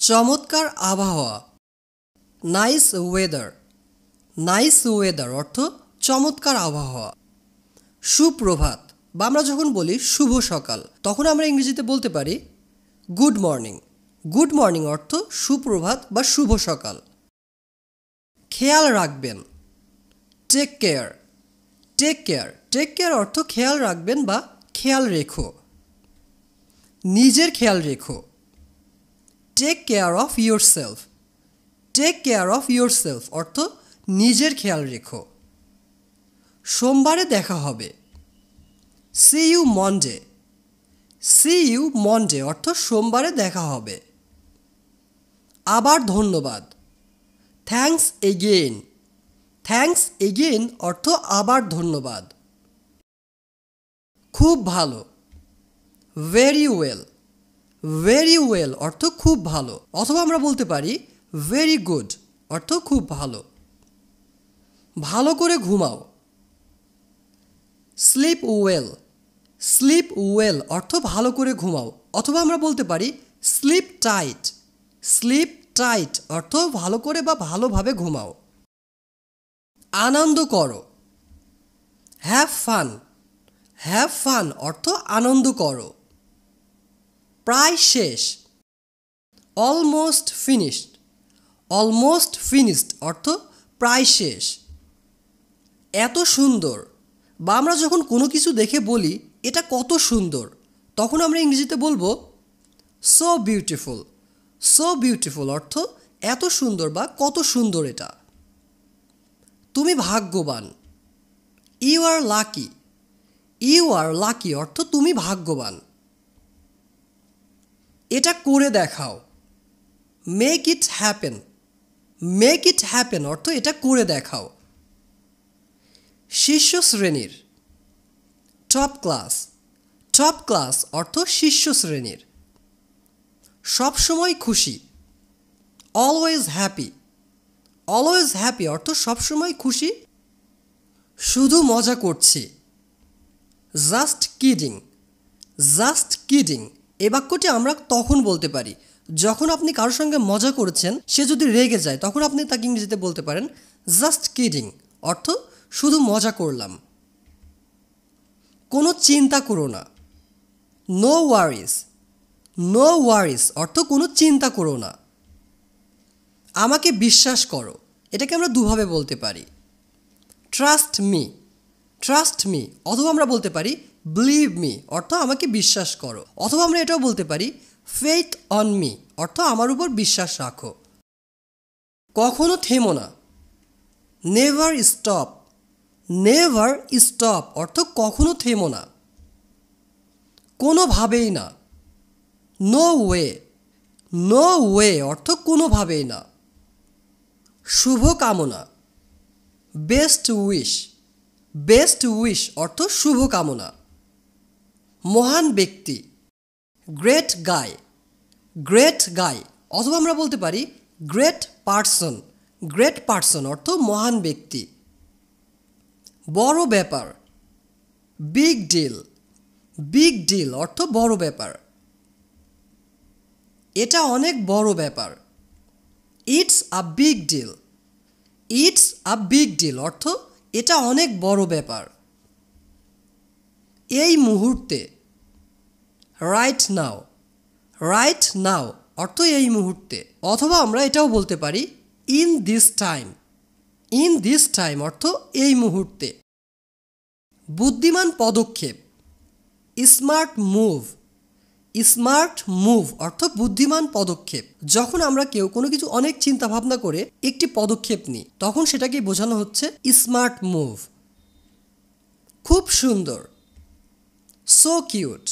চমৎকার আবহাওয়া, nice weather. Nice weather অর্থ চমৎকার আবহাওয়া। সুপ্রভাত বা আমরা যখন বলি শুভ সকাল, তখন আমরা ইংরেজিতে বলতে পারি গুড মর্নিং। গুড মর্নিং অর্থ সুপ্রভাত বা শুভ সকাল। খেয়াল রাখবেন, take care. Take care, take care অর্থ খেয়াল রাখবেন বা খেয়াল রেখো। নিজের খেয়াল রেখো, take care of yourself. Take care of yourself অর্থ নিজের খেয়াল রেখো। সোমবারে দেখা হবে, see you Monday. See you Monday অর্থ সোমবারে দেখা হবে। আবার ধন্যবাদ, থ্যাঙ্কস এগেইন। থ্যাঙ্কস এগেইন অর্থ আবার ধন্যবাদ। খুব ভালো, ভেরি ওয়েল। ভেরি ওয়েল অর্থ খুব ভালো, অথবা আমরা বলতে পারি ভেরি গুড অর্থ খুব ভালো। ভালো করে ঘুমাও, স্লিপ ওয়েল। স্লিপ ওয়েল অর্থ ভালো করে ঘুমাও, অথবা আমরা বলতে পারি স্লিপ টাইট। স্লিপ টাইট অর্থ ভালো করে বা ভালোভাবে ঘুমাও। আনন্দ করো, হ্যাভ ফান। হ্যাভ ফান অর্থ আনন্দ করো। প্রায় শেষ, অলমোস্ট ফিনিশড। অলমোস্ট ফিনিশড অর্থ প্রায় শেষ। এত সুন্দর বা আমরা যখন কোনো কিছু দেখে বলি এটা কত সুন্দর, তখন আমরা ইংরেজিতে বলবো সো বিউটিফুল। সো বিউটিফুল অর্থ এত সুন্দর বা কত সুন্দর এটা। তুমি ভাগ্যবান, you are lucky. You are lucky অর্থ তুমি ভাগ্যবান। এটা করে দেখাও, make it happen. Make it happen অর্থ এটা করে দেখাও। শীর্ষ শ্রেণীর, টপ ক্লাস। টপ ক্লাস অর্থ শীর্ষ শ্রেণীর। সবসময় খুশি, অলওয়েজ হ্যাপি। অলওয়েজ হ্যাপি অর্থ সবসময় খুশি। শুধু মজা করছি, জাস্ট কিডিং। জাস্ট কিডিং এ বাক্যটি আমরা তখন বলতে পারি যখন আপনি কারোর সঙ্গে মজা করেছেন, সে যদি রেগে যায় তখন আপনি তাকে ইংরেজিতে বলতে পারেন জাস্ট কিডিং অর্থ শুধু মজা করলাম। কোনো চিন্তা করো না, নো ওয়ারিস। নো ওয়ারিস অর্থ কোনো চিন্তা করো না। আমাকে বিশ্বাস করো, এটাকে আমরা দুভাবে বলতে পারি, ট্রাস্ট মি। ট্রাস্ট মি অথবা আমরা বলতে পারি বিলিভ মি অর্থ আমাকে বিশ্বাস করো, অথবা আমরা এটাও বলতে পারি ফেইথ অন মি অর্থ আমার উপর বিশ্বাস রাখো। কখনো থেমো না, নেভার স্টপ। নেভার স্টপ অর্থ কখনো থেমো না। কোনোভাবেই না, নো ওয়ে। নো ওয়ে অর্থ কোনোভাবেই না। শুভ কামনা, বেস্ট উইশ। বেস্ট উইশ অর্থ শুভ কামনা। মহান ব্যক্তি, গ্রেট গাই। গ্রেট গাই অথবা আমরা বলতে পারি গ্রেট পারসন। গ্রেট পারসন অর্থ মহান ব্যক্তি। বড় ব্যাপার, বিগ ডিল। বিগ ডিল অর্থ বড় ব্যাপার। এটা অনেক বড় ব্যাপার, it's a big deal. It's a big deal অর্থ এটা অনেক বড় ব্যাপার। এই মুহূর্তে, রাইট নাও। রাইট নাও অর্থ এই মুহূর্তে, অথবা আমরা এটাও বলতে পারি in this time. In this time অর্থ এই মুহূর্তে। বুদ্ধিমান পদক্ষেপ, স্মার্ট মুভ। স্মার্ট মুভ অর্থ বুদ্ধিমান পদক্ষেপ। যখন আমরা কেউ কোনো কিছু অনেক চিন্তা ভাবনা করে একটি পদক্ষেপ নিই, তখন সেটাকে বোঝানো হচ্ছে স্মার্ট মুভ। খুব সুন্দর, সো কিউট।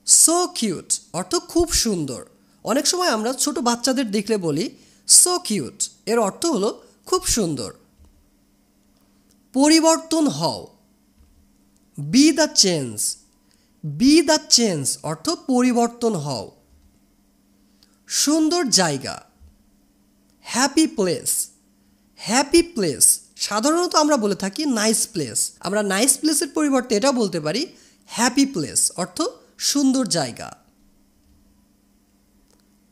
সো কিউট অর্থ খুব সুন্দর। অনেক সময় আমরা ছোট বাচ্চাদের দেখলে বলি সো কিউট, এর অর্থ হলো খুব সুন্দর। পরিবর্তন হও, be the change. Be the change অর্থ পরিবর্তন হও। সুন্দর জায়গা, হ্যাপি প্লেস। হ্যাপি প্লেস সাধারণত আমরা বলে থাকি নাইস প্লেস। আমরা নাইস প্লেসের পরিবর্তে এটাও বলতে পারি হ্যাপি প্লেস অর্থ সুন্দর জায়গা।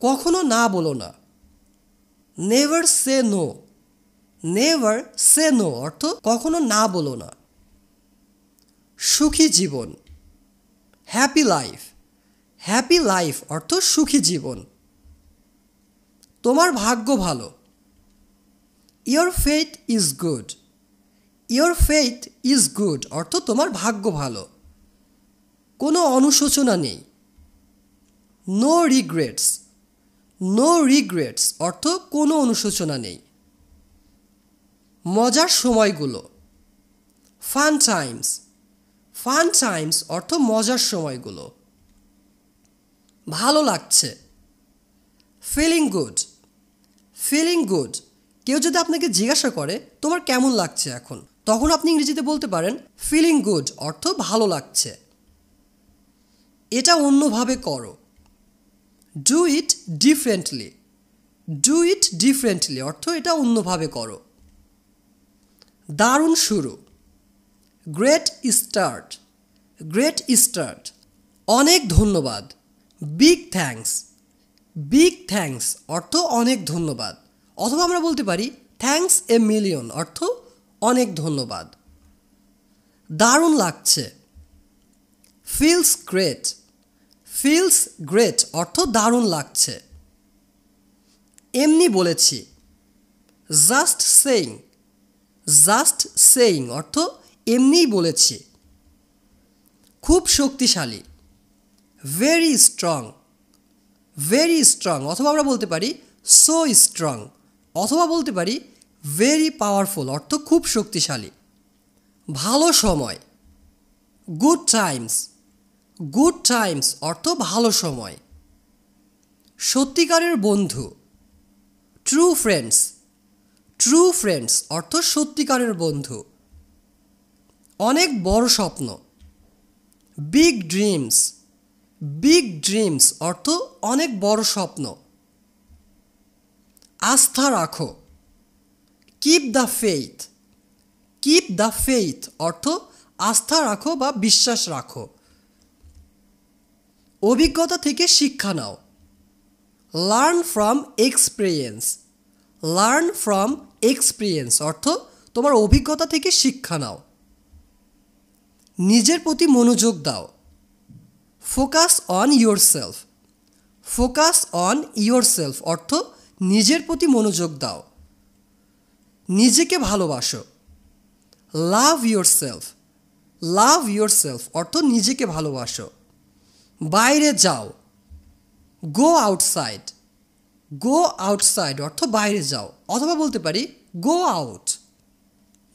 কখনো না বলো না। Never say no. Never say no অর্থ কখনো না বলো না। সুখী জীবন। Happy life. হ্যাপি লাইফ অর্থ সুখী জীবন। তোমার ভাগ্য ভালো। Your faith is good. Your faith is good অর্থ তোমার ভাগ্য ভালো। কোনো অনুশোচনা নেই। No regrets. নো রিগ্রেটস অর্থ কোনো অনুশোচনা নেই। মজার সময়গুলো। Fun Times. ফান টাইমস অর্থ মজার সময়গুলো। ভালো লাগছে। Feeling good. ফিলিং গুড কেউ যদি আপনাকে জিজ্ঞাসা করে তোমার কেমন লাগছে এখন, তখন আপনি ইংরেজিতে বলতে পারেন ফিলিং গুড অর্থ ভালো লাগছে। এটা অন্যভাবে করো। Do it differently. Do it differently অর্থ এটা অন্যভাবে করো। দারুণ শুরু। Great start. Great start. অনেক ধন্যবাদ। Big thanks. বিগ থ্যাঙ্কস অর্থ অনেক ধন্যবাদ, অথবা আমরা বলতে পারি থ্যাঙ্কস এ মিলিয়ন অর্থ অনেক ধন্যবাদ। দারুণ লাগছে। Feels great. ফিলস গ্রেট অর্থ দারুণ লাগছে। এমনি বলেছি। Just saying. জাস্ট সেইং অর্থ এমনিই বলেছি। খুব শক্তিশালী। Very strong. ভেরি স্ট্রং অথবা আমরা বলতে পারি সো স্ট্রং, অথবা বলতে পারি ভেরি পাওয়ারফুল অর্থ খুব শক্তিশালী। ভালো সময়। Good Times. গুড টাইমস অর্থ ভালো সময়। সত্যিকারের বন্ধু। True friends. ট্রু ফ্রেন্ডস অর্থ সত্যিকারের বন্ধু। অনেক বড় স্বপ্ন। Big dreams. বিগ ড্রিমস অর্থ অনেক বড় স্বপ্ন। আস্থা রাখো। Keep the faith. Keep the faith অর্থ আস্থা রাখো বা বিশ্বাস রাখো। অভিজ্ঞতা থেকে শিক্ষা নাও। Learn from experience. Learn from experience অর্থ তোমার অভিজ্ঞতা থেকে শিক্ষা নাও। নিজের প্রতি মনোযোগ দাও। Focus on yourself. Focus on yourself অর্থ নিজের প্রতি মনোযোগ দাও। নিজেকে ভালোবাসো। লাভ ইয়োরসেলফ। লাভ ইয়োরসেলফ অর্থ নিজেকে ভালোবাসো। বাইরে যাও। Go outside. গো আউটসাইড অর্থ বাইরে যাও, অথবা বলতে পারি গো আউট।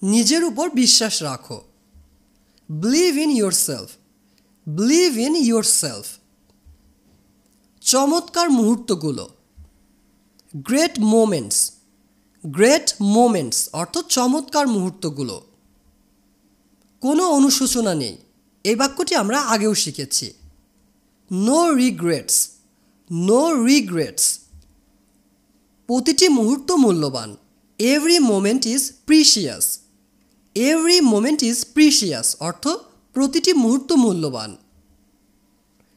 নিজের উপর বিশ্বাস রাখো। Believe in yourself. Believe in yourself. চমৎকার মুহূর্তগুলো। Great moments. গ্রেট মোমেন্টস অর্থ চমৎকার মুহূর্তগুলো। কোনো অনুশোচনা নেই, এই বাক্যটি আমরা আগেও শিখেছি। No regrets. No regrets. প্রতিটি মুহূর্ত মূল্যবান। Every moment is precious. Every moment is precious অর্থ প্রতিটি মুহূর্ত মূল্যবান।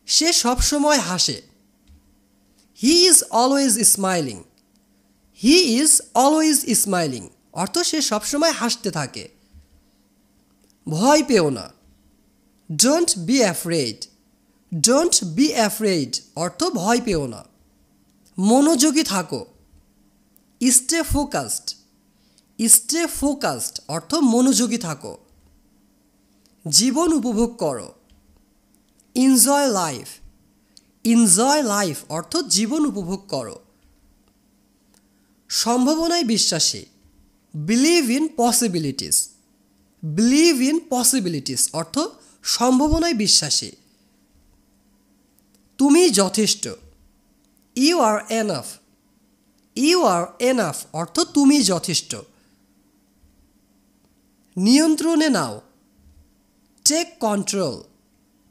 সে সবসময় হাসে। He is always smiling. He is always smiling অর্থ সে সবসময় হাসতে থাকে। ভয় পেও না। Don't be afraid. Don't be afraid অর্থ ভয় পেও না। মনোযোগী থাকো। Stay focused. স্টে ফোকাসড অর্থ মনোযোগী থাকো। জীবন উপভোগ করো। Enjoy life. এনজয় লাইফ অর্থ জীবন উপভোগ করো। সম্ভাবনায় বিশ্বাসী। Believe in possibilities. Believe in possibilities অর্থ সম্ভাবনায় বিশ্বাসী। তুমি যথেষ্ট। You are enough. You are enough অর্থ তুমি যথেষ্ট। নিয়ন্ত্রণে নাও। Take control.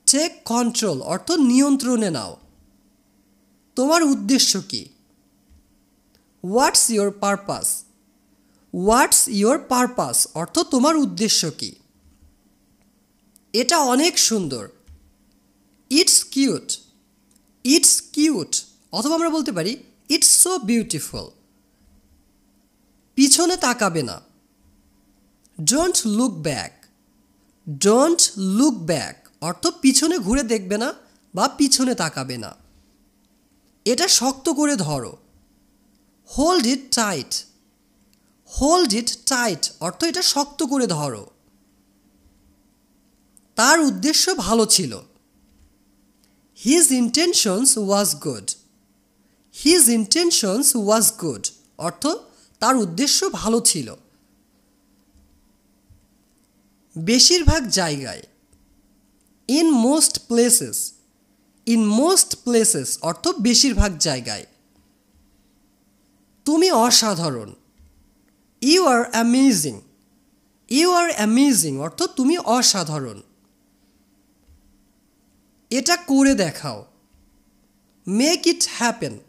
টেক কন্ট্রোল অর্থ নিয়ন্ত্রণে নাও। তোমার উদ্দেশ্য কি? What's your purpose. What's your purpose অর্থ তোমার উদ্দেশ্য কি? এটা অনেক সুন্দর। It's cute. ইটস কিউট অথবা আমরা বলতে পারি ইটস সো বিউটিফুল। পিছনে তাকাবে না। Don't look back. Don't look back অর্থ পিছনে ঘুরে দেখবে না বা পিছনে তাকাবে না। এটা শক্ত করে ধরো। Hold it tight. Hold it tight অর্থ এটা শক্ত করে ধরো। তার উদ্দেশ্য ভালো ছিল। His intentions was good. His intentions was good অর্থ তার উদ্দেশ্য ভালো ছিল। বেশিরভাগ জায়গায়। In most places. In most places অর্থ বেশিরভাগ জায়গায়। তুমি অসাধারণ। You are amazing. You are amazing অর্থ তুমি অসাধারণ। এটা করে দেখাও। Make it happen.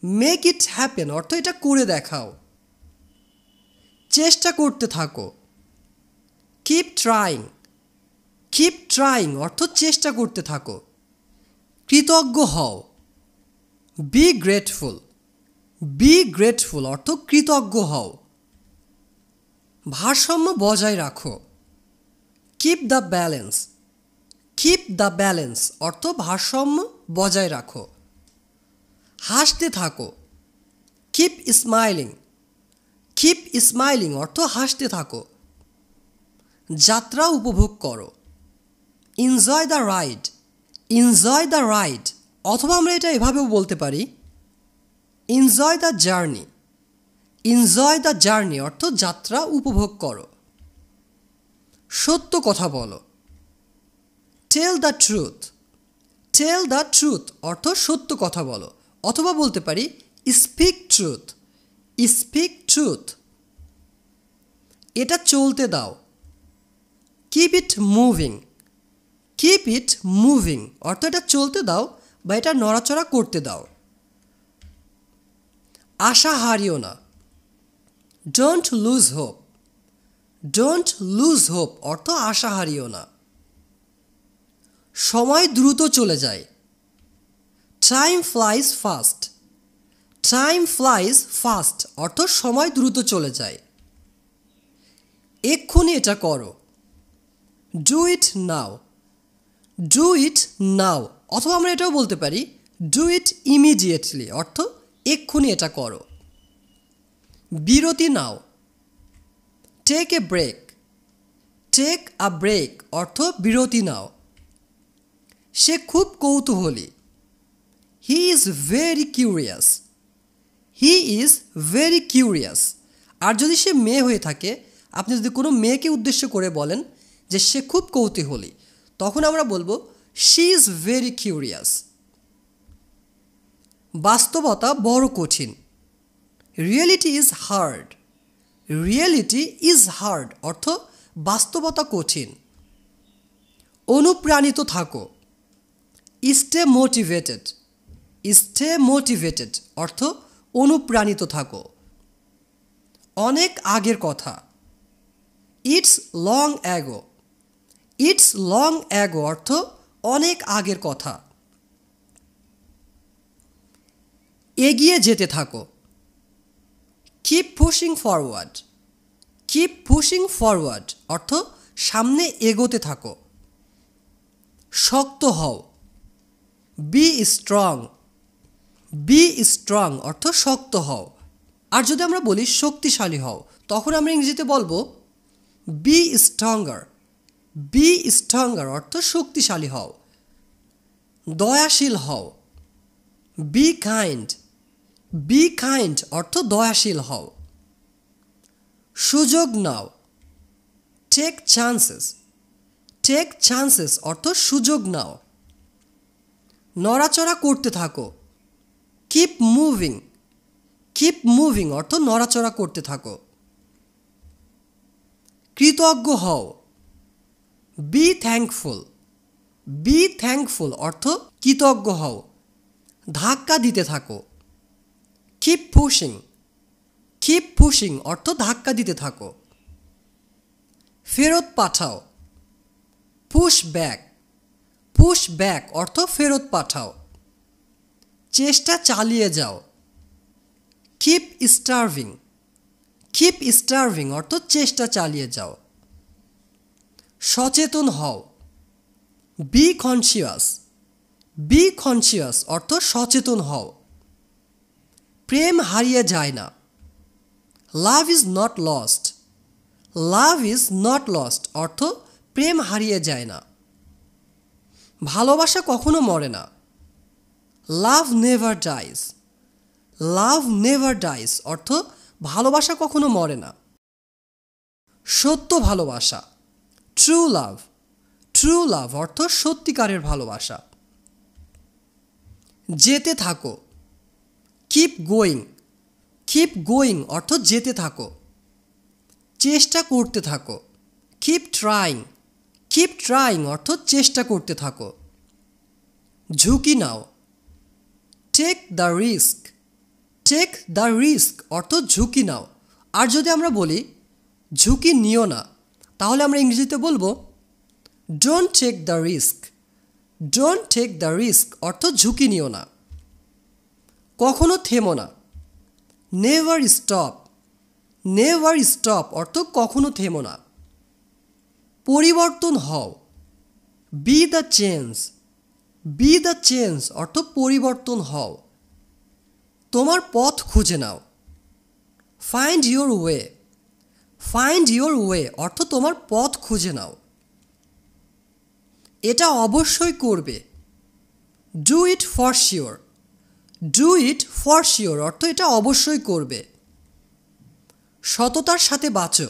Make it happen অর্থ এটা করে দেখাও। চেষ্টা করতে থাকো। Keep trying. কিপ ট্রাইং অর্থ চেষ্টা করতে থাকো। কৃতজ্ঞ হও। Be grateful. বি গ্রেটফুল অর্থ কৃতজ্ঞ হও। ভারসাম্য বজায় রাখো। Keep the balance. Keep the balance অর্থ ভারসাম্য বজায় রাখো। হাসতে থাকো। Keep smiling. কিপ স্মাইলিং অর্থ হাসতে থাকো। যাত্রা উপভোগ করো। Enjoy the ride. Enjoy the ride অথবা আমরা এটা এভাবেও বলতে পারি enjoy the journey. Enjoy the journey অর্থ যাত্রা উপভোগ করো। সত্য কথা বলো। Tell the truth. Tell the truth অর্থ সত্য কথা বলো অথবা বলতে পারি স্পিক ট্রুথ। Speak truth. এটা চলতে দাও। Keep it moving. Keep it moving অর্থ এটা চলতে দাও বা এটা নড়াচড়া করতে দাও। আশা হারিও না। Don't lose hope. Don't lose hope অর্থ আশা হারিও না। সময় দ্রুত চলে যায়। Time flies fast. Time flies fast অর্থ সময় দ্রুত চলে যায়। এক্ষুনি এটা করো। Do it now. Do it নাও অথবা আমরা এটাও বলতে পারি ডু ইট ইমিডিয়েটলি অর্থ এক্ষুনি এটা করো। বিরতি নাও। Take a break. Take a break অর্থ বিরতি নাও। সে খুব কৌতূহলী। He is very curious. He is very curious. আর যদি সে মেয়ে হয়ে থাকে, আপনি যদি কোনো মেয়েকে উদ্দেশ্য করে বলেন যে সে খুব কৌতূহলী, তখন আমরা বলবো শি ইজ ভেরি কিউরিয়াস। বাস্তবতা বড় কঠিন। Reality is hard. Reality is hard অর্থ বাস্তবতা কঠিন। অনুপ্রাণিত থাকো। Stay motivated. স্টে মোটিভেটেড অর্থ অনুপ্রাণিত থাকো। অনেক আগের কথা। It's long ago. It's long ago অর্থ অনেক আগের কথা। এগিয়ে যেতে থাকো। Keep pushing forward. Keep pushing forward অর্থ সামনে এগোতে থাকো। শক্ত হও। Be strong. বি স্ট্রং অর্থ শক্ত হও। আর যদি আমরা বলি শক্তিশালী হও, তখন আমরা ইংরেজিতে বলবো বি স্ট্রঙ্গার। বি স্ট্রঙ্গার অর্থ শক্তিশালী হও। দয়াশীল হও। Be kind. বি কাইন্ড অর্থ দয়াশীল হও। সুযোগ নাও। Take chances. টেক চান্সেস অর্থ সুযোগ নাও। নড়াচড়া করতে থাকো। Keep moving. কিপ মুভিং অর্থ নড়াচড়া করতে থাকো। কৃতজ্ঞ হও। B thankful. বি থ্যাঙ্কফুল অর্থ কৃতজ্ঞ হও। ধাক্কা দিতে থাকো। Keep pushing. কিপ পুশিং অর্থ ধাক্কা দিতে থাকো। ফেরত পাঠাও। Push back. পুশ ব্যাক অর্থ ফেরত পাঠাও। চেষ্টা চালিয়ে যাও। কিপ স্টার্ভিং, কিপ স্টার্ভিং অর্থ চেষ্টা চালিয়ে যাও। সচেতন হও। বি কনসিয়াস, বি কনসিয়াস অর্থ সচেতন হও। প্রেম হারিয়ে যায় না। Love is not lost, love is not lost অর্থ প্রেম হারিয়ে যায় না। ভালোবাসা কখনো মরে না। Love never dies, love never dies অর্থ ভালোবাসা কখনো মরে না। সত্য ভালোবাসা। ট্রু লাভ, ট্রু লাভ অর্থ সত্যিকারের ভালোবাসা। যেতে থাকো। কিপ গোয়িং, কিপ গোয়িং অর্থ যেতে থাকো। চেষ্টা করতে থাকো। কিপ ট্রাইং, কিপ ট্রাইং অর্থ চেষ্টা করতে থাকো। ঝুঁকি নাও। Take the risk, take the risk অর্থ ঝুঁকি নাও। আর যদি আমরা বলি ঝুঁকি নিও না, তাহলে আমরা ইংরেজিতে বলবো don't take the risk, don't take the risk অর্থ ঝুঁকি নিও না। কখনো থেমো না। নেভার স্টপ, নেভার স্টপ অর্থ কখনো থেমো না। পরিবর্তন হও। Be the change, be the change অর্থ পরিবর্তন হও। তোমার পথ খুঁজে নাও। Find your way, find your way অর্থ তোমার পথ খুঁজে নাও। এটা অবশ্যই করবে। Do it for sure, do it for sure অর্থ এটা অবশ্যই করবে। সততার সাথে বাঁচো।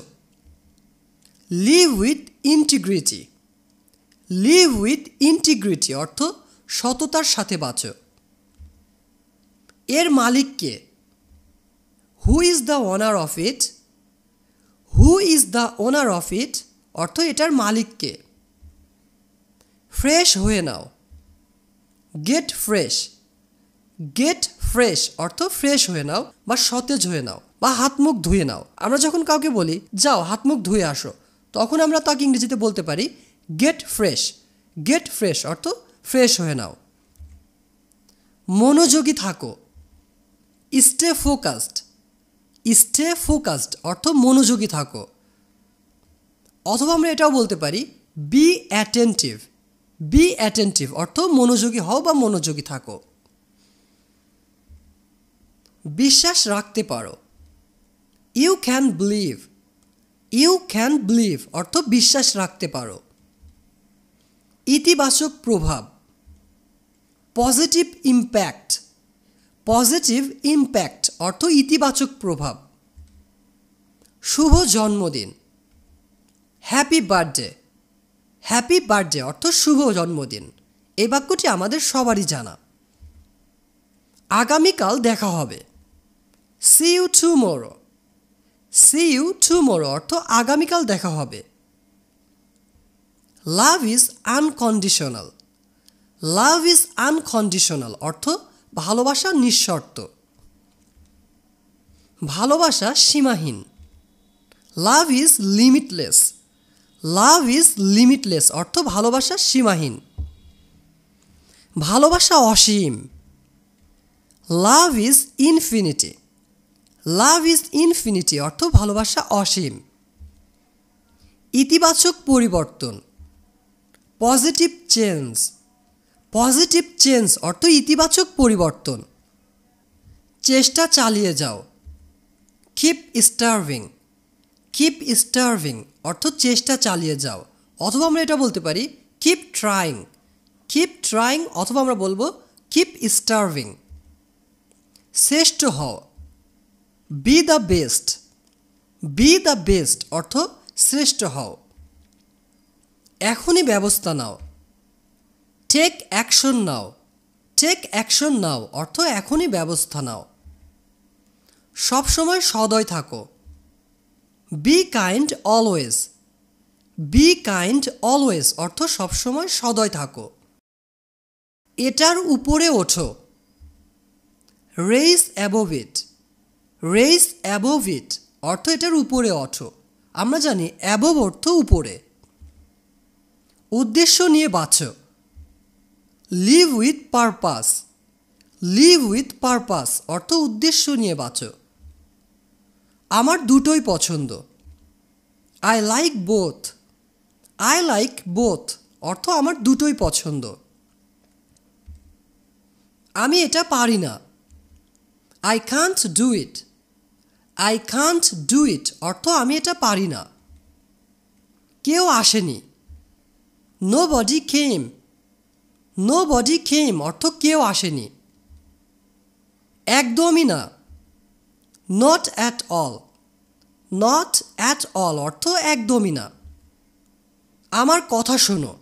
Live with integrity, live with integrity অর্থ সততার সাথে বাঁচো। এর মালিক কে? Who is the owner of it, who is the owner of ইট অর্থ এটার মালিক কে। ফ্রেশ হয়ে নাও। গেট ফ্রেশ, গেট ফ্রেশ অর্থ ফ্রেশ হয়ে নাও বা সতেজ হয়ে নাও বা হাত মুখ ধুয়ে নাও। আমরা যখন কাউকে বলি যাও হাত মুখ ধুয়ে আসো, তখন আমরা তাকে ইংরেজিতে বলতে পারি গেট ফ্রেশ, গেট ফ্রেশ অর্থ ফ্রেশ হয়ে নাও। মনোযোগী থাকো। স্টে ফোকাসড, স্টে ফোকাসড অর্থ মনোযোগী থাকো। অথবা আমরা এটাও বলতে পারি বি অ্যাটেন্টিভ, বি অ্যাটেন্টিভ অর্থ মনোযোগী হও বা মনোযোগী থাকো। বিশ্বাস রাখতে পারো। You can believe, you can believe অর্থ বিশ্বাস রাখতে পারো। ইতিবাচক প্রভাব। পজিটিভ ইম্প্যাক্ট, পজিটিভ ইম্প্যাক্ট অর্থ ইতিবাচক প্রভাব। শুভ জন্মদিন। হ্যাপি বার্থডে, হ্যাপি বার্থডে অর্থ শুভ জন্মদিন। এই বাক্যটি আমাদের সবারই জানা। আগামীকাল দেখা হবে। See you tomorrow, see you tomorrow অর্থ আগামীকাল দেখা হবে। Love is unconditional, love is unconditional অর্থ ভালোবাসা নিঃশর্ত। ভালোবাসা সীমাহীন। Love is limitless, love is limitless অর্থ ভালোবাসা সীমাহীন। ভালোবাসা অসীম। Love is infinity, love is infinity অর্থ ভালোবাসা অসীম। ইতিবাচক পরিবর্তন। পজিটিভ চেঞ্জ, পজিটিভ চেঞ্জ অর্থ ইতিবাচক পরিবর্তন। চেষ্টা চালিয়ে যাও। কিপ স্টার্ভিং, কিপ স্টার্ভিং অর্থ চেষ্টা চালিয়ে যাও। অথবা আমরা এটা বলতে পারি কিপ ট্রাইং, কিপ ট্রাইং অথবা আমরা বলবো কিপ স্টার্ভিং। শ্রেষ্ঠ হও। Be the best, B the best অর্থ শ্রেষ্ঠ হও। এখনই ব্যবস্থা নাও। টেক অ্যাকশন নাও, টেক অ্যাকশন নাও অর্থ এখনই ব্যবস্থা নাও। সবসময় সদয় থাকো। Be kind always, be kind always অর্থ সবসময় সদয় থাকো। এটার উপরে ওঠো। রেইজ অ্যাবোভ ইট, রেইজ অ্যাবোভ ইট অর্থ এটার উপরে ওঠো। আমরা জানি অ্যাবোভ অর্থ উপরে। উদ্দেশ্য নিয়ে বাঁচো। Live with purpose, live with purpose অর্থ উদ্দেশ্য নিয়ে বাঁচো। আমার দুটোই পছন্দ। I like both. I like both অর্থ আমার দুটোই পছন্দ। আমি এটা পারি না। I can't do it. I can't do it অর্থ আমি এটা পারি না। কেউ আসেনি। নোবডি কেম। নোবডি কেম অর্থ কেউ আসেনি। একদমই না। Not at all. Not at all অর্থ একদমই না। আমার কথা শোনো।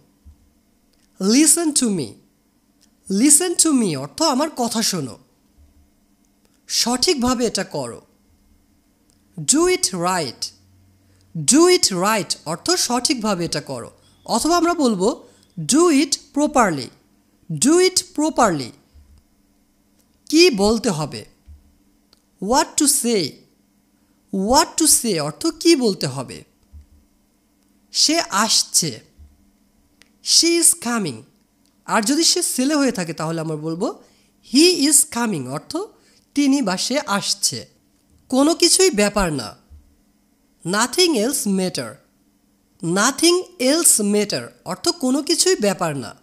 Listen to me. Listen to me অর্থ আমার কথা শোনো। সঠিকভাবে এটা করো। Do it right. Do it right অর্থ সঠিকভাবে এটা করো, অথবা আমরা বলবো do it properly. Do it properly. কি বলতে হবে। What to say. What to say অর্থ কি বলতে হবে। সে আসছে। She is coming. আর যদি সে ছেলে হয়ে থাকে তাহলে আমরা বলবো হি ইজ কামিং অর্থ তিনি বা সে আসছে। কোনো কিছুই ব্যাপার না। Nothing else matter. Nothing else matter অর্থ কোনো কিছুই ব্যাপার না।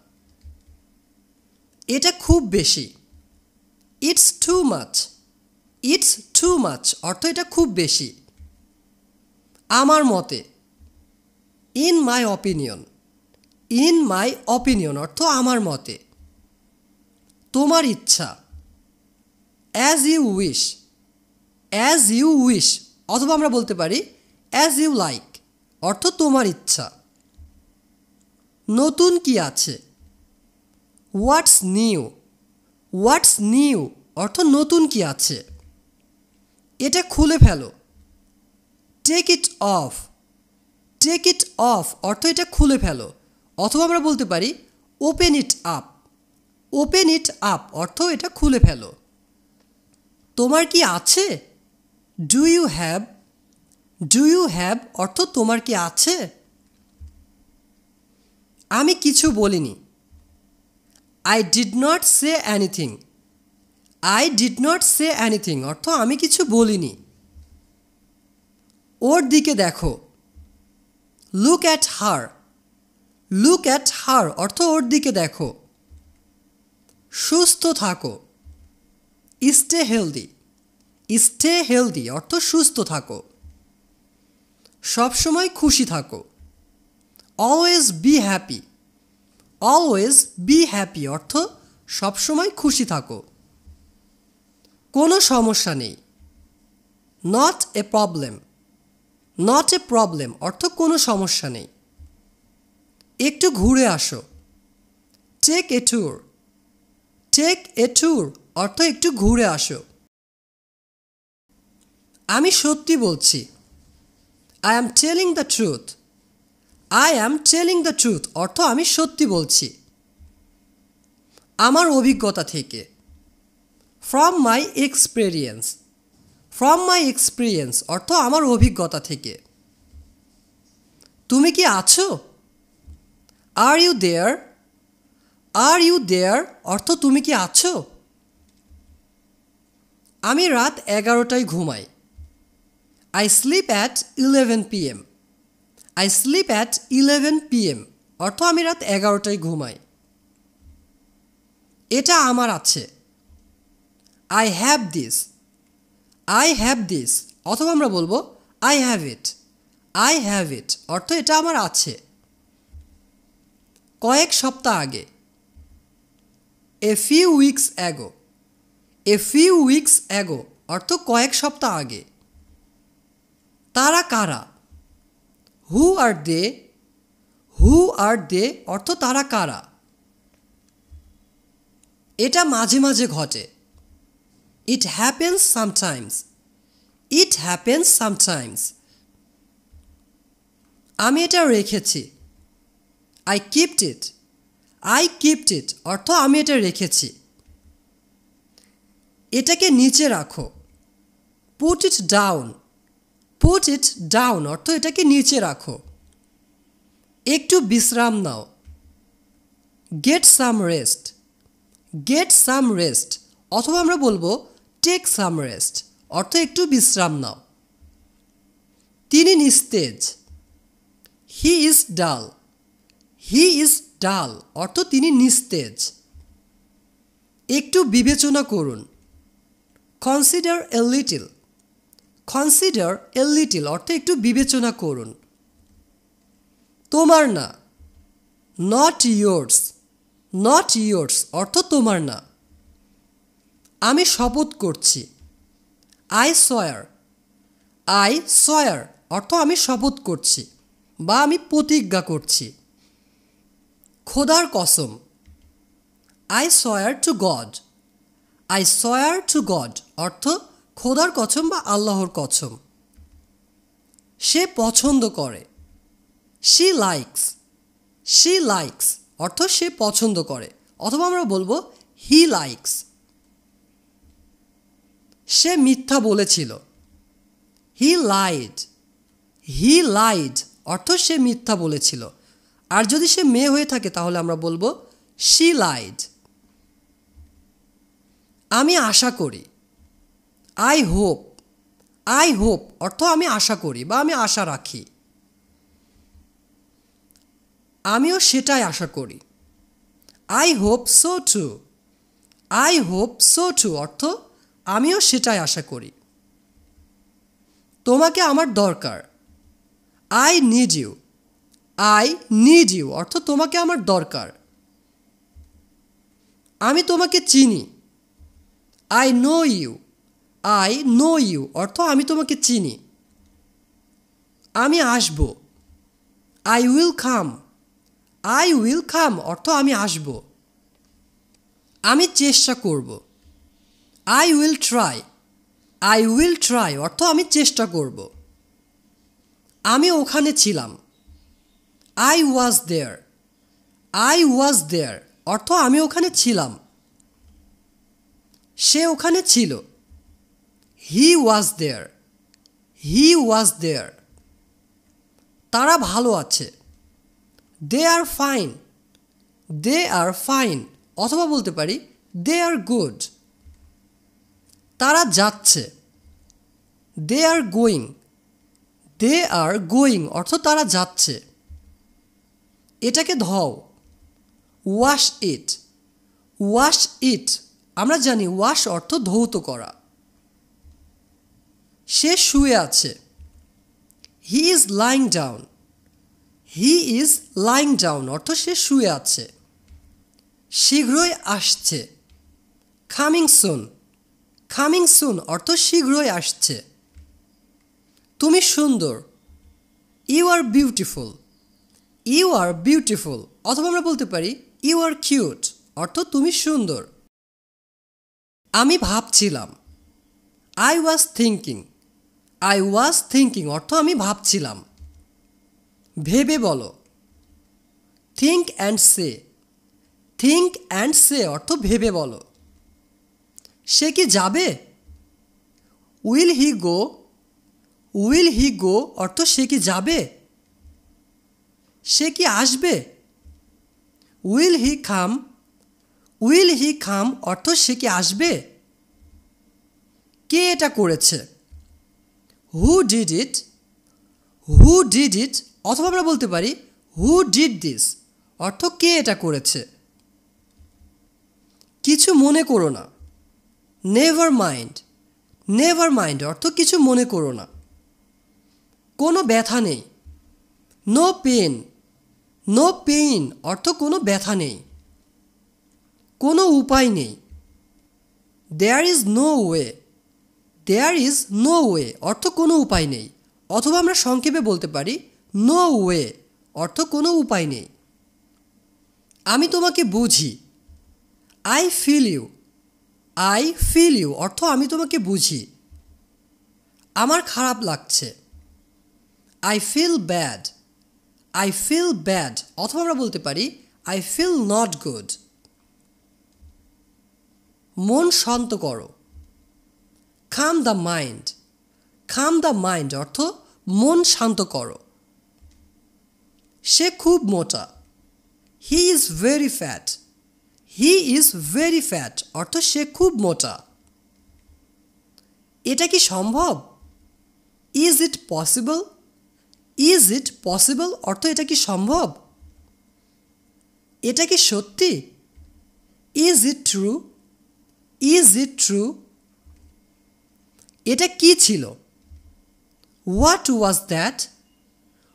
এটা খুব বেশি। It's too much. It's too much অর্থ এটা খুব বেশি। আমার মতে। In my opinion. In my opinion অর্থ আমার মতে। তোমার ইচ্ছা। As you wish. As you wish অথবা আমরা বলতে পারি অ্যাজ ইউ লাইক অর্থ তোমার ইচ্ছা। নতুন কি আছে। What's new. হোয়াটস নিউ অর্থ নতুন কি আছে। এটা খুলে ফেলো। Take it off. Take it off অর্থ এটা খুলে ফেলো, অথবা আমরা বলতে পারি open it up. Open it up অর্থ এটা খুলে ফেলো। তোমার কি আছে। Do you have. Do you have অর্থ তোমার কি আছে। আমি কিছু বলিনি। I did not say anything. I did not say anything অর্থ আমি কিছু বলিনি। ওর দিকে দেখো। Look at her. Look at her অর্থ ওর দিকে দেখো। সুস্থ থাকো। Stay healthy. স্টে হেলদি অর্থ সুস্থ থাকো। সবসময় খুশি থাকো। Always be happy. Always be happy অর্থ সবসময় খুশি থাকো। কোনো সমস্যা নেই। Not a problem. Not a problem অর্থ কোনো সমস্যা নেই। একটু ঘুরে আসো। Take a tour. Take a tour অর্থ একটু ঘুরে আসো। আমি সত্যি বলছি। I am telling the truth. I am telling the truth অর্থ আমি সত্যি বলছি। আমার অভিজ্ঞতা থেকে। From my experience. From my experience অর্থ আমার অভিজ্ঞতা থেকে। তুমি কি আছো। Are you there. Are you there অর্থ তুমি কি আছো। আমি রাত 11টায় ঘুমাই। I sleep at 11 PM। I sleep at 11 PM অর্থ আমি রাত 11টায় ঘুমাই। এটা আমার আছে। I have this. I have this অথবা আমরা বলবো I have it. I have it অর্থ এটা আমার আছে। কয়েক সপ্তাহ আগে। A few weeks ago. A few weeks ago অর্থ কয়েক সপ্তাহ আগে। তারা কারা। হু আর দে। হু আর দে অর্থ তারা কারা। এটা মাঝে মাঝে ঘটে। It happens sometimes. It happens sometimes. আমি এটা রেখেছি। I kept it. I kept it অর্থ আমি এটা রেখেছি। এটাকে নিচে রাখো। Put it down. Put it down অর্থ এটাকে নিচে রাখো। একটু বিশ্রাম নাও। Get some rest. Get some rest অথবা আমরা বলবো টেক সাম রেস্ট অর্থ একটু বিশ্রাম নাও। তিনি নিস্তেজ, হি ইজ ডাল। হি ইজ ডাল অর্থ তিনি নিস্তেজ। একটু বিবেচনা করুন, consider a little. Consider a little অর্থ একটু বিবেচনা করুন। তোমার না, নট ইয়োর্স। নট ইয়োর্স অর্থ তোমার না। আমি শপথ করছি, আই সোয়ার। আই সোয়ার অর্থ আমি শপথ করছি বা আমি প্রতিজ্ঞা করছি। খোদার কসম, I swear two god. I swear two god অর্থ খোদার কসম বা আল্লাহর কসম। সে পছন্দ করে, শি লাইকস। শি লাইকস অর্থ সে পছন্দ করে অথবা আমরা বলবো হি লাইকস। সে মিথ্যা বলেছিল, হি লাইড। হি লাইড অর্থ সে মিথ্যা বলেছিল। আর যদি সে মেয়ে হয়ে থাকে তাহলে আমরা বলবো শি লাইড। আমি আশা করি, আই হোপ। আই হোপ অর্থ আমি আশা করি বা আমি আশা রাখি। আমিও সেটাই আশা করি, I hope so too. I hope so too অর্থ আমিও সেটাই আশা করি। তোমাকে আমার দরকার, I need you. I need you অর্থ তোমাকে আমার দরকার। আমি তোমাকে চিনি, I know you. I know you অর্থ আমি তোমাকে চিনি। আমি আসব, I will come. I will come অর্থ আমি আসব। আমি চেষ্টা করব, I will try. I will try অর্থ আমি চেষ্টা করব। আমি ওখানে ছিলাম, I was there. I was দেয়ার অর্থ আমি ওখানে ছিলাম। সে ওখানে ছিল, হি ওয়াজ দেয়ার। হি ওয়াজ দেয়ার। তারা ভালো আছে, দে আর ফাইন। দে আর ফাইন অথবা বলতে পারি দে আর গুড। তারা যাচ্ছে, দে are going. They are going অর্থ তারা যাচ্ছে। এটাকে ধোও, ওয়াশ ইট। ওয়াশ ইট আমরা জানি ওয়াশ অর্থ ধৌত করা। সে শুয়ে আছে, he is lying down. He is lying down অর্থ সে শুয়ে আছে। শীঘ্রই আসছে, কামিং সুন। কামিং সুন অর্থ শীঘ্রই আসছে। তুমি সুন্দর, you are beautiful. You are beautiful অথবা আমরা বলতে পারি ইউ আর কিউট অর্থ তুমি সুন্দর। আমি ভাবছিলাম, I was thinking. I was thinking অর্থ আমি ভাবছিলাম। ভেবে বলো, think and say. Think and say অর্থ ভেবে বলো। সে কি যাবে, will he go. Will he গো অর্থ সে কি যাবে। সে কি আসবে, will he come. Will he কাম অর্থ সে কি আসবে। কে এটা করেছে, who did it. Who did it অথবা আমরা বলতে পারি হু ডিড দিস অর্থ কে এটা করেছে। কিছু মনে করো না, নেভার মাইন্ড। নেভার মাইন্ড অর্থ কিছু মনে করো না। কোনো ব্যথা নেই, নো পেন। নো পেইন অর্থ কোনো ব্যথা নেই। কোনো উপায় নেই, there is no way. There is no way অর্থ কোনো উপায় নেই অথবা আমরা সংক্ষেপে বলতে পারি নো ওয়ে অর্থ কোনো উপায় নেই। আমি তোমাকে বুঝি, I feel you. I feel you অর্থ আমি তোমাকে বুঝি। আমার খারাপ লাগছে, I feel bad. I feel bad অথবা আমরা বলতে পারি আই ফিল নট গুড। মন শান্ত করো, calm the mind. Calm the mind অর্থ মন শান্ত করো। সে খুব মোটা, he is very fat. He is very fat অর্থ সে খুব মোটা। এটা কি সম্ভব? Is it possible? Is it possible অর্থ এটা কি সম্ভব? এটা কি সত্যি? Is it true? Is it true? এটা কি ছিল? What was that?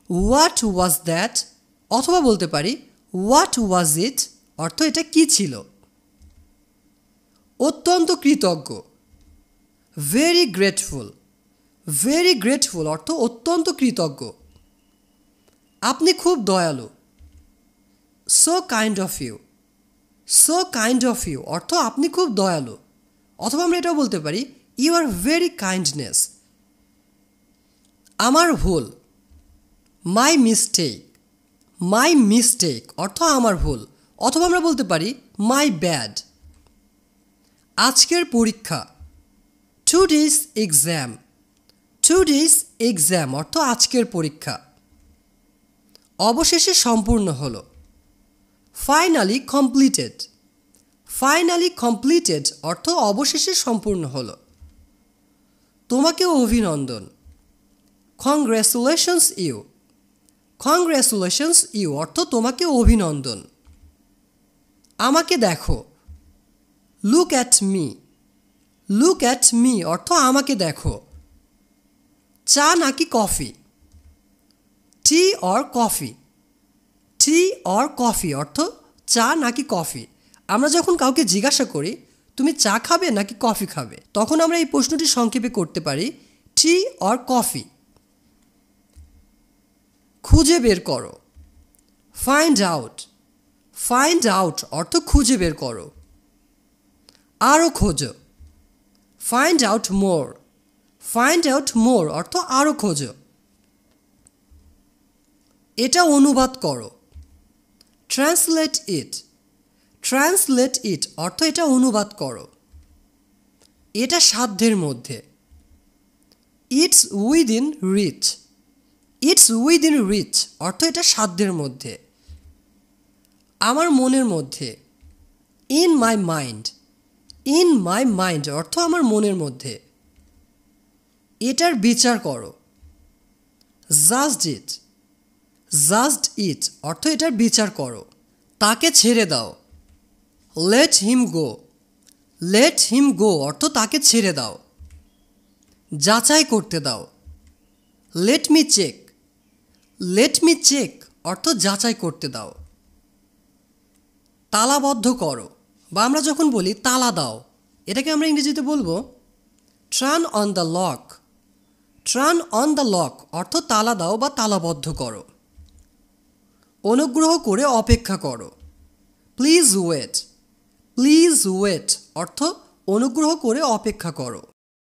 What was that? অথবা বলতে পারি হোয়াট ওয়াজ ইট অর্থ এটা কি ছিল? অত্যন্ত কৃতজ্ঞ, ভেরি গ্রেটফুল। ভেরি গ্রেটফুল অর্থ অত্যন্ত কৃতজ্ঞ। আপনি খুব দয়ালু, so kind of you. So kind of you অর্থ আপনি খুব দয়ালু। অথবা আমরা এটাও বলতে পারি ইউ আর ভেরি কাইন্ডনেস। আমার ভুল, মাই মিস্টেক। মাই মিস্টেক অর্থ আমার ভুল। অথবা আমরা বলতে পারি মাই ব্যাড। আজকের পরীক্ষা, টুডেজ এক্সাম। টুডেজ এক্সাম অর্থ আজকের পরীক্ষা। অবশেষে সম্পূর্ণ হলো, ফাইনালি কমপ্লিটেড। ফাইনালি কমপ্লিটেড অর্থ অবশেষে সম্পূর্ণ হলো। তোমাকে অভিনন্দন, কংগ্রেচুলেশনস ইউ। কংগ্রেচুলেশনস ইউ অর্থ তোমাকে অভিনন্দন। আমাকে দেখো, look at me. Look at me অর্থ আমাকে দেখো। চা নাকি coffee? Tea or coffee. Tea or coffee অর্থ চা নাকি কফি। আমরা যখন কাউকে জিজ্ঞাসা করি তুমি চা খাবে নাকি কফি খাবে, তখন আমরা এই প্রশ্নটি সংক্ষেপে করতে পারি টি অর কফি। খুঁজে বের করো, ফাইন্ড আউট। ফাইন্ড আউট অর্থ খুঁজে বের করো। আরও খোঁজো, ফাইন্ড আউট মোর। ফাইন্ড আউট মোর অর্থ আরও খোঁজো। এটা অনুবাদ করো, ট্রান্সলেট ইট। ট্রান্সলেট ইট অর্থ এটা অনুবাদ করো। এটা সাধ্যের মধ্যে, it's within reach. It's within reach অর্থ এটা সাধ্যের মধ্যে। আমার মনের মধ্যে, in my mind. In my mind অর্থ আমার মনের মধ্যে। এটার বিচার করো, জাজড ইট। জাজড ইট অর্থ এটার বিচার করো। তাকে ছেড়ে দাও, লেট হিম গো। লেট হিম গো অর্থ তাকে ছেড়ে দাও। যাচাই করতে দাও, let me check. Let me check অর্থ যাচাই করতে দাও। তালাবদ্ধ করো, বা আমরা যখন বলি তালা দাও, এটাকে আমরা ইংরেজিতে বলবো turn on the lock. Turn on the lock অর্থ তালা দাও বা তালাবদ্ধ করো। অনুগ্রহ করে অপেক্ষা করো, প্লিজ ওয়েট। প্লিজ ওয়েট অর্থ অনুগ্রহ করে অপেক্ষা করো।